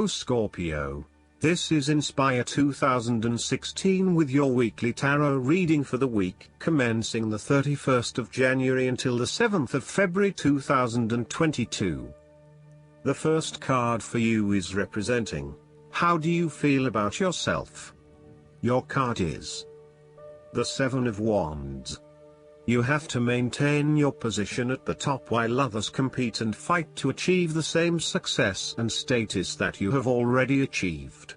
Hello Scorpio. This is Inspire 2016 with your weekly tarot reading for the week commencing the 31st of January until the 7th of February 2022. The first card for you is representing, how do you feel about yourself? Your card is the Seven of Wands. You have to maintain your position at the top while others compete and fight to achieve the same success and status that you have already achieved.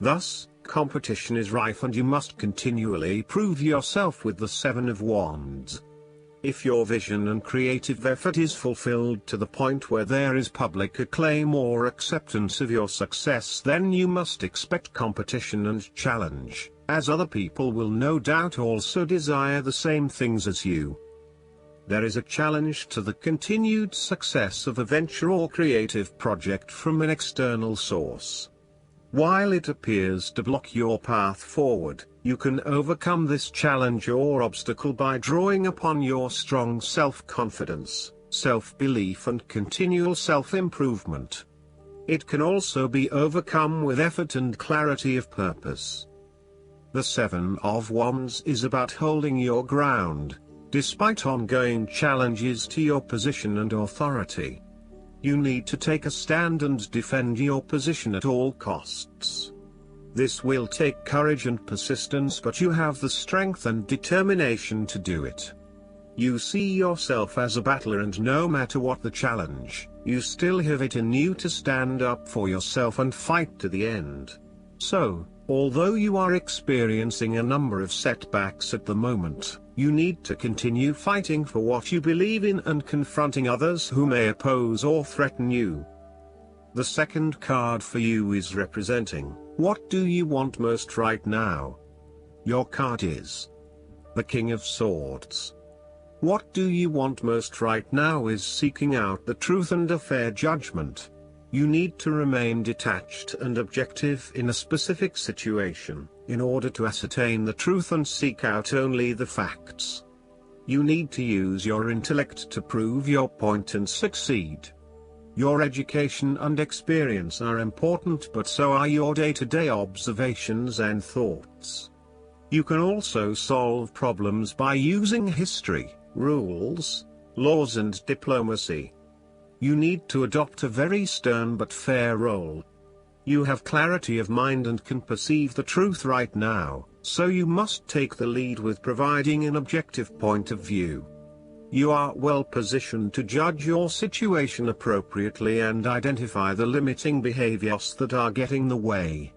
Thus, competition is rife and you must continually prove yourself with the Seven of Wands. If your vision and creative effort is fulfilled to the point where there is public acclaim or acceptance of your success, then you must expect competition and challenge, as other people will no doubt also desire the same things as you. There is a challenge to the continued success of a venture or creative project from an external source. While it appears to block your path forward, you can overcome this challenge or obstacle by drawing upon your strong self-confidence, self-belief and continual self-improvement. It can also be overcome with effort and clarity of purpose. The Seven of Wands is about holding your ground, despite ongoing challenges to your position and authority. You need to take a stand and defend your position at all costs. This will take courage and persistence, but you have the strength and determination to do it. You see yourself as a battler, and no matter what the challenge, you still have it in you to stand up for yourself and fight to the end. So, although you are experiencing a number of setbacks at the moment, you need to continue fighting for what you believe in and confronting others who may oppose or threaten you. The second card for you is representing, what do you want most right now? Your card is the King of Swords. What do you want most right now is seeking out the truth and a fair judgment. You need to remain detached and objective in a specific situation, in order to ascertain the truth and seek out only the facts. You need to use your intellect to prove your point and succeed. Your education and experience are important, but so are your day-to-day observations and thoughts. You can also solve problems by using history, rules, laws and diplomacy. You need to adopt a very stern but fair role. You have clarity of mind and can perceive the truth right now, so you must take the lead with providing an objective point of view. You are well positioned to judge your situation appropriately and identify the limiting behaviors that are getting in the way.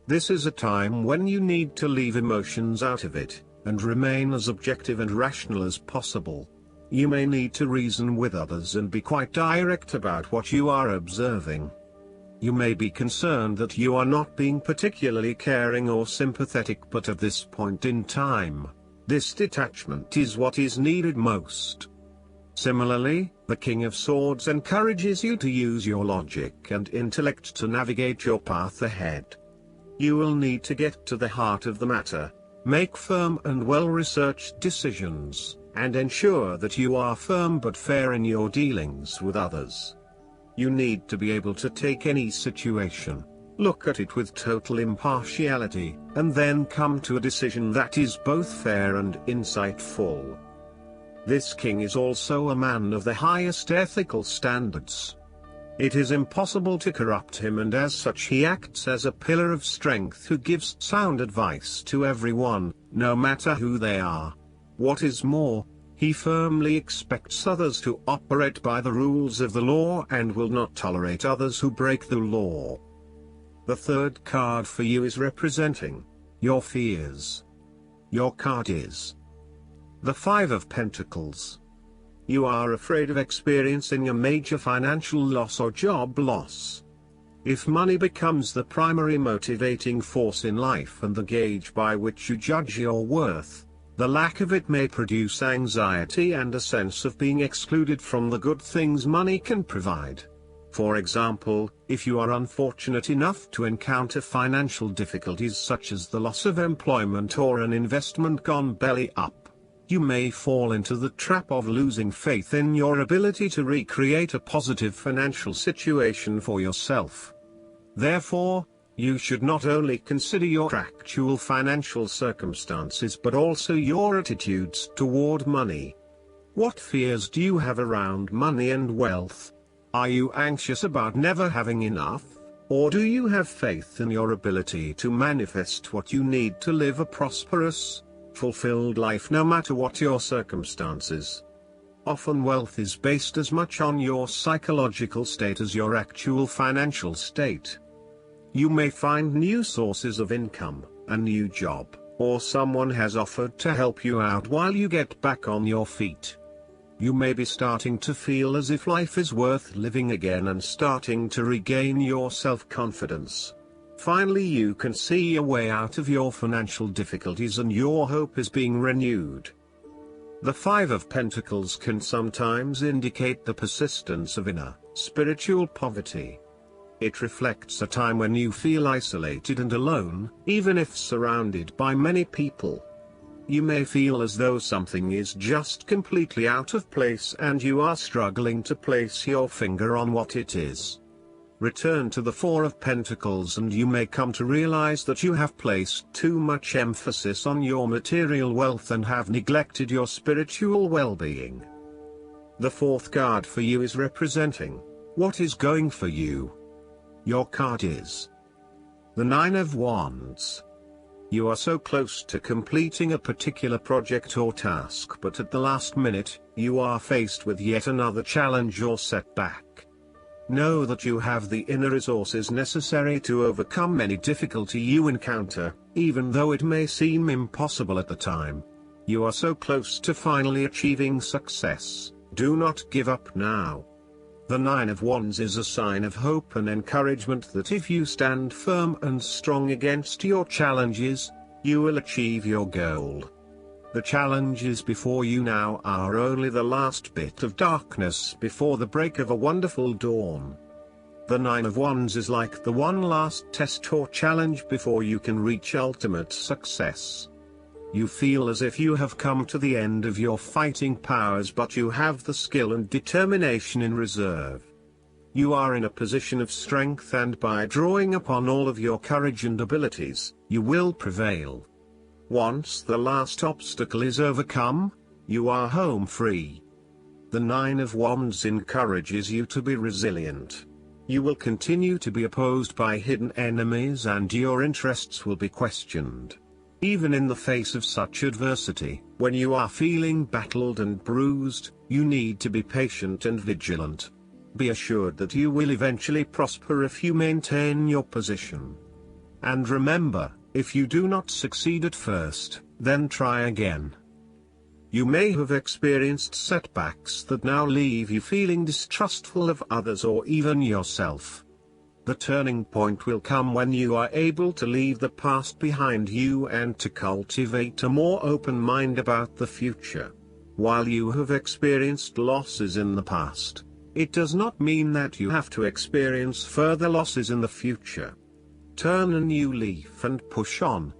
This is a time when you need to leave emotions out of it, and remain as objective and rational as possible. You may need to reason with others and be quite direct about what you are observing. You may be concerned that you are not being particularly caring or sympathetic, but at this point in time, this detachment is what is needed most. Similarly, the King of Swords encourages you to use your logic and intellect to navigate your path ahead. You will need to get to the heart of the matter, make firm and well-researched decisions, and ensure that you are firm but fair in your dealings with others. You need to be able to take any situation, look at it with total impartiality, and then come to a decision that is both fair and insightful. This king is also a man of the highest ethical standards. It is impossible to corrupt him, and as such he acts as a pillar of strength who gives sound advice to everyone, no matter who they are. What is more, he firmly expects others to operate by the rules of the law and will not tolerate others who break the law. The third card for you is representing your fears. Your card is the Five of Pentacles. You are afraid of experiencing a major financial loss or job loss. If money becomes the primary motivating force in life and the gauge by which you judge your worth, the lack of it may produce anxiety and a sense of being excluded from the good things money can provide. For example, if you are unfortunate enough to encounter financial difficulties such as the loss of employment or an investment gone belly up, you may fall into the trap of losing faith in your ability to recreate a positive financial situation for yourself. Therefore, you should not only consider your actual financial circumstances but also your attitudes toward money. What fears do you have around money and wealth? Are you anxious about never having enough, or do you have faith in your ability to manifest what you need to live a prosperous, fulfilled life no matter what your circumstances? Often wealth is based as much on your psychological state as your actual financial state. You may find new sources of income, a new job, or someone has offered to help you out while you get back on your feet. You may be starting to feel as if life is worth living again and starting to regain your self-confidence. Finally, you can see a way out of your financial difficulties and your hope is being renewed. The Five of Pentacles can sometimes indicate the persistence of inner, spiritual poverty. It reflects a time when you feel isolated and alone, even if surrounded by many people. You may feel as though something is just completely out of place and you are struggling to place your finger on what it is. Return to the Four of Pentacles and you may come to realize that you have placed too much emphasis on your material wealth and have neglected your spiritual well-being. The fourth card for you is representing what is going for you. Your card is the Nine of Wands. You are so close to completing a particular project or task, but at the last minute, you are faced with yet another challenge or setback. Know that you have the inner resources necessary to overcome any difficulty you encounter, even though it may seem impossible at the time. You are so close to finally achieving success. Do not give up now. The Nine of Wands is a sign of hope and encouragement that if you stand firm and strong against your challenges, you will achieve your goal. The challenges before you now are only the last bit of darkness before the break of a wonderful dawn. The Nine of Wands is like the one last test or challenge before you can reach ultimate success. You feel as if you have come to the end of your fighting powers, but you have the skill and determination in reserve. You are in a position of strength, and by drawing upon all of your courage and abilities, you will prevail. Once the last obstacle is overcome, you are home free. The Nine of Wands encourages you to be resilient. You will continue to be opposed by hidden enemies and your interests will be questioned. Even in the face of such adversity, when you are feeling battled and bruised, you need to be patient and vigilant. Be assured that you will eventually prosper if you maintain your position. And remember, if you do not succeed at first, then try again. You may have experienced setbacks that now leave you feeling distrustful of others or even yourself. The turning point will come when you are able to leave the past behind you and to cultivate a more open mind about the future. While you have experienced losses in the past, it does not mean that you have to experience further losses in the future. Turn a new leaf and push on.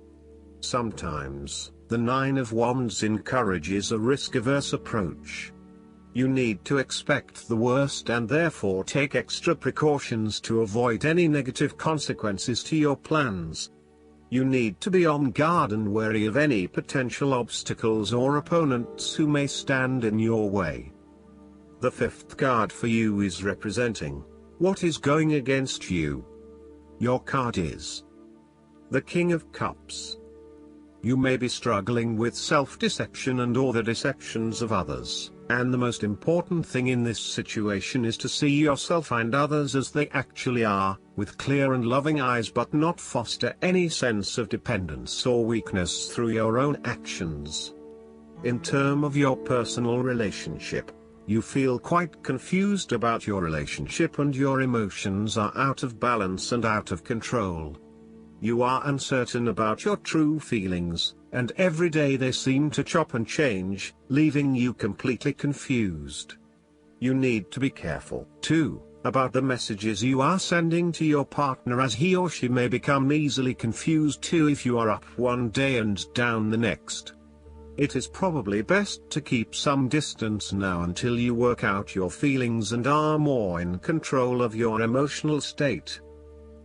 Sometimes, the Nine of Wands encourages a risk-averse approach. You need to expect the worst and therefore take extra precautions to avoid any negative consequences to your plans. You need to be on guard and wary of any potential obstacles or opponents who may stand in your way. The fifth card for you is representing what is going against you. Your card is the King of Cups. You may be struggling with self-deception and or the deceptions of others. And the most important thing in this situation is to see yourself and others as they actually are, with clear and loving eyes, but not foster any sense of dependence or weakness through your own actions. In terms of your personal relationship, you feel quite confused about your relationship and your emotions are out of balance and out of control. You are uncertain about your true feelings, and every day they seem to chop and change, leaving you completely confused. You need to be careful, too, about the messages you are sending to your partner, as he or she may become easily confused too if you are up one day and down the next. It is probably best to keep some distance now until you work out your feelings and are more in control of your emotional state.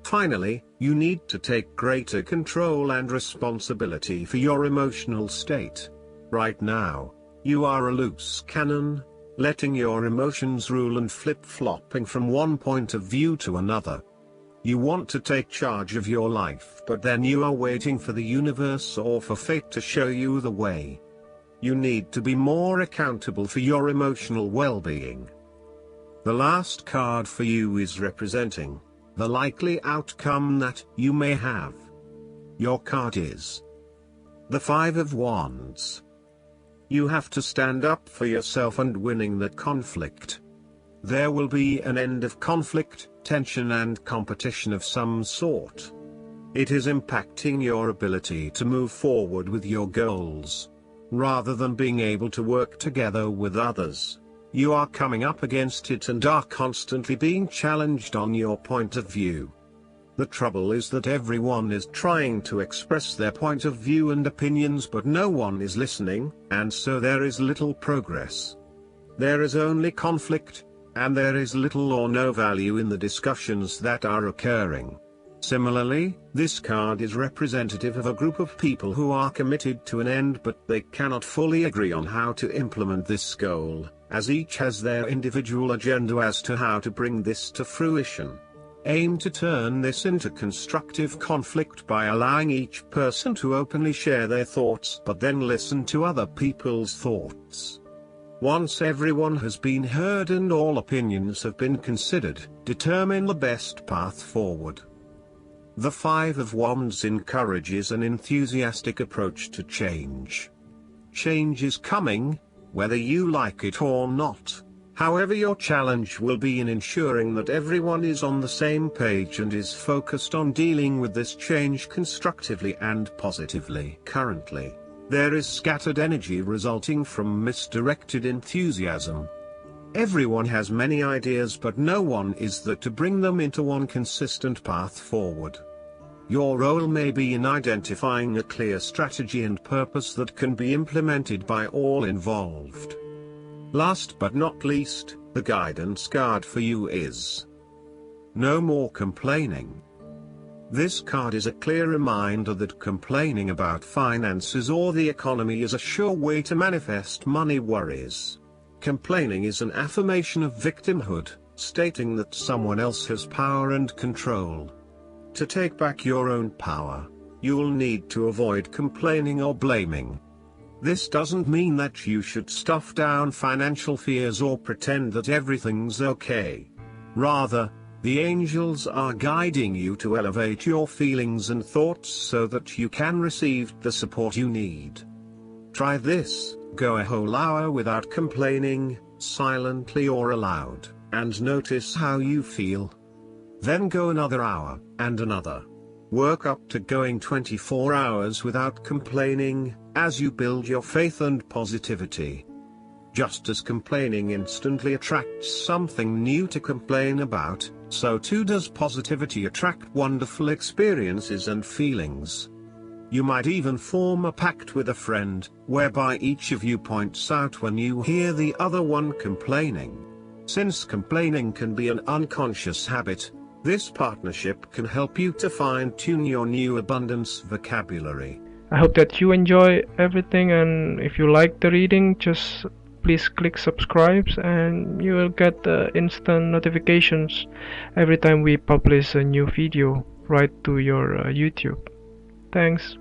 Finally, you need to take greater control and responsibility for your emotional state. Right now, you are a loose cannon, letting your emotions rule and flip-flopping from one point of view to another. You want to take charge of your life, but then you are waiting for the universe or for fate to show you the way. You need to be more accountable for your emotional well-being. The last card for you is representing the likely outcome that you may have. Your card is the Five of Wands. You have to stand up for yourself and winning the conflict. There will be an end of conflict, tension and competition of some sort. It is impacting your ability to move forward with your goals. Rather than being able to work together with others, you are coming up against it and are constantly being challenged on your point of view. The trouble is that everyone is trying to express their point of view and opinions, but no one is listening, and so there is little progress. There is only conflict, and there is little or no value in the discussions that are occurring. Similarly, this card is representative of a group of people who are committed to an end, but they cannot fully agree on how to implement this goal, as each has their individual agenda as to how to bring this to fruition. Aim to turn this into constructive conflict by allowing each person to openly share their thoughts, but then listen to other people's thoughts. Once everyone has been heard and all opinions have been considered, determine the best path forward. The Five of Wands encourages an enthusiastic approach to change. Change is coming, whether you like it or not. However, your challenge will be in ensuring that everyone is on the same page and is focused on dealing with this change constructively and positively. Currently, there is scattered energy resulting from misdirected enthusiasm. Everyone has many ideas, but no one is there to bring them into one consistent path forward. Your role may be in identifying a clear strategy and purpose that can be implemented by all involved. Last but not least, the guidance card for you is No More Complaining. This card is a clear reminder that complaining about finances or the economy is a sure way to manifest money worries. Complaining is an affirmation of victimhood, stating that someone else has power and control. To take back your own power, you'll need to avoid complaining or blaming. This doesn't mean that you should stuff down financial fears or pretend that everything's okay. Rather, the angels are guiding you to elevate your feelings and thoughts so that you can receive the support you need. Try this, go a whole hour without complaining, silently or aloud, and notice how you feel. Then go another hour, and another. Work up to going 24 hours without complaining, as you build your faith and positivity. Just as complaining instantly attracts something new to complain about, so too does positivity attract wonderful experiences and feelings. You might even form a pact with a friend, whereby each of you points out when you hear the other one complaining. Since complaining can be an unconscious habit, this partnership can help you to fine-tune your new abundance vocabulary. I hope that you enjoy everything, and if you like the reading, just please click subscribe and you will get instant notifications every time we publish a new video right to your YouTube. Thanks.